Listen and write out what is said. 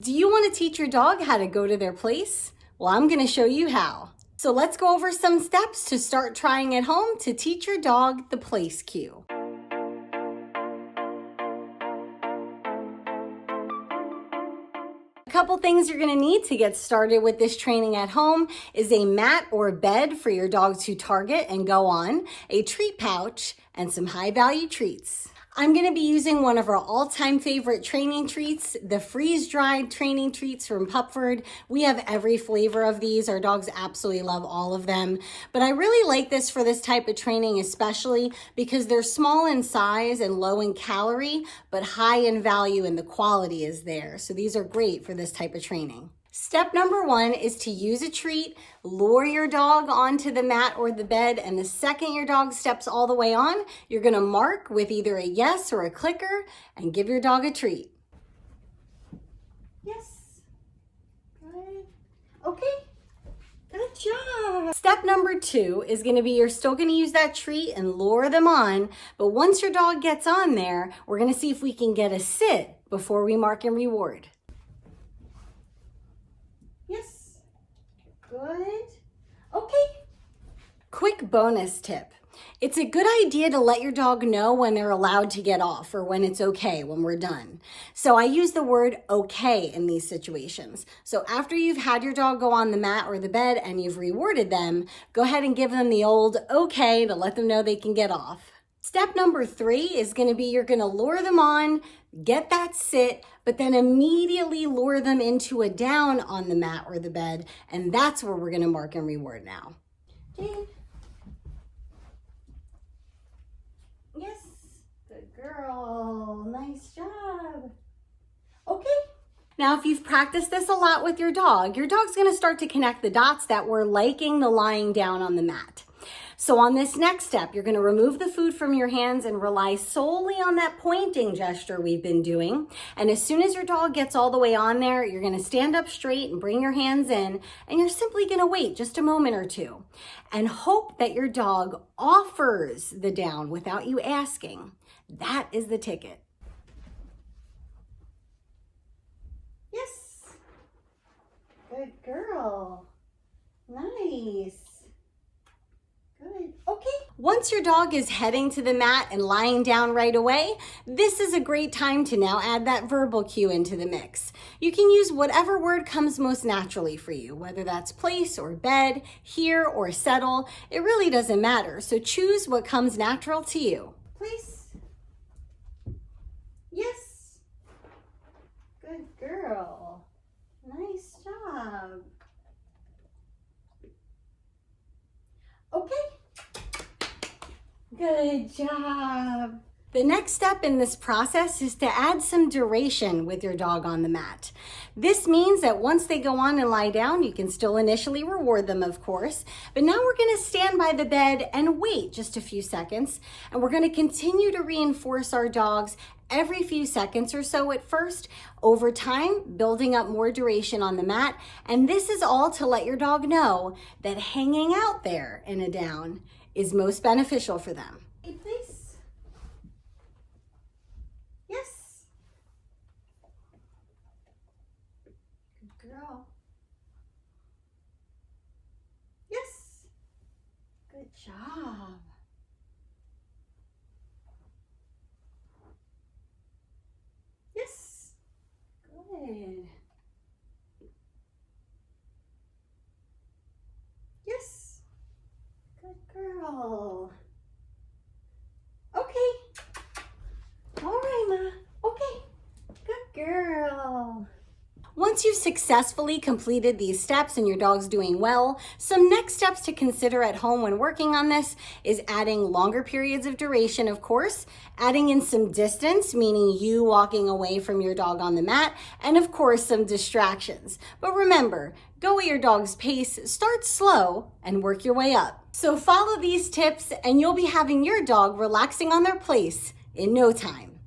Do you want to teach your dog how to go to their place? Well, I'm going to show you how. So let's go over some steps to start trying at home to teach your dog the place cue. A couple things you're going to need to get started with this training at home is a mat or bed for your dog to target and go on, a treat pouch, and some high-value treats. I'm going to be using one of our all-time favorite training treats, the freeze-dried training treats from Pupford. We have every flavor of these. Our dogs absolutely love all of them. But I really like this for this type of training, especially because they're small in size and low in calorie, but high in value, and the quality is there. So these are great for this type of training. Step number one is to use a treat, lure your dog onto the mat or the bed, and the second your dog steps all the way on, you're gonna mark with either a yes or a clicker and give your dog a treat. Yes. Good. Okay. Good job. Step number two is gonna be you're still gonna use that treat and lure them on, but once your dog gets on there, we're gonna see if we can get a sit before we mark and reward. Yes. Good. Okay. Quick bonus tip. It's a good idea to let your dog know when they're allowed to get off or when it's okay, when we're done. So I use the word okay in these situations. So after you've had your dog go on the mat or the bed and you've rewarded them, go ahead and give them the old okay to let them know they can get off. Step number three is going to be you're going to lure them on, get that sit, but then immediately lure them into a down on the mat or the bed, and that's where we're going to mark and reward now. Jane. Yes, good girl. Nice job. Okay. Now, if you've practiced this a lot with your dog's going to start to connect the dots that we're liking the lying down on the mat. So on this next step, you're going to remove the food from your hands and rely solely on that pointing gesture we've been doing. And as soon as your dog gets all the way on there, you're going to stand up straight and bring your hands in, and you're simply going to wait just a moment or two and hope that your dog offers the down without you asking. That is the ticket. Yes. Good girl. Nice. Good. Okay. Once your dog is heading to the mat and lying down right away, this is a great time to now add that verbal cue into the mix. You can use whatever word comes most naturally for you, whether that's place or bed, here or settle. It really doesn't matter. So choose what comes natural to you. Place. Yes. Good girl. Nice job. Okay. Good job. The next step in this process is to add some duration with your dog on the mat. This means that once they go on and lie down, you can still initially reward them, of course, but now we're going to stand by the bed and wait just a few seconds, and we're going to continue to reinforce our dogs every few seconds or so at first, over time, building up more duration on the mat. And this is all to let your dog know that hanging out there in a down is most beneficial for them. Hey, please. Yes. Good girl. Yes. Good job. Yes. Good. Yes. Good girl. Okay. All right, Ma. Okay. Good girl. Once you've successfully completed these steps and your dog's doing well, some next steps to consider at home when working on this is adding longer periods of duration, of course, adding in some distance, meaning you walking away from your dog on the mat, and of course, some distractions. But remember, go at your dog's pace, start slow, and work your way up. So follow these tips and you'll be having your dog relaxing on their place in no time.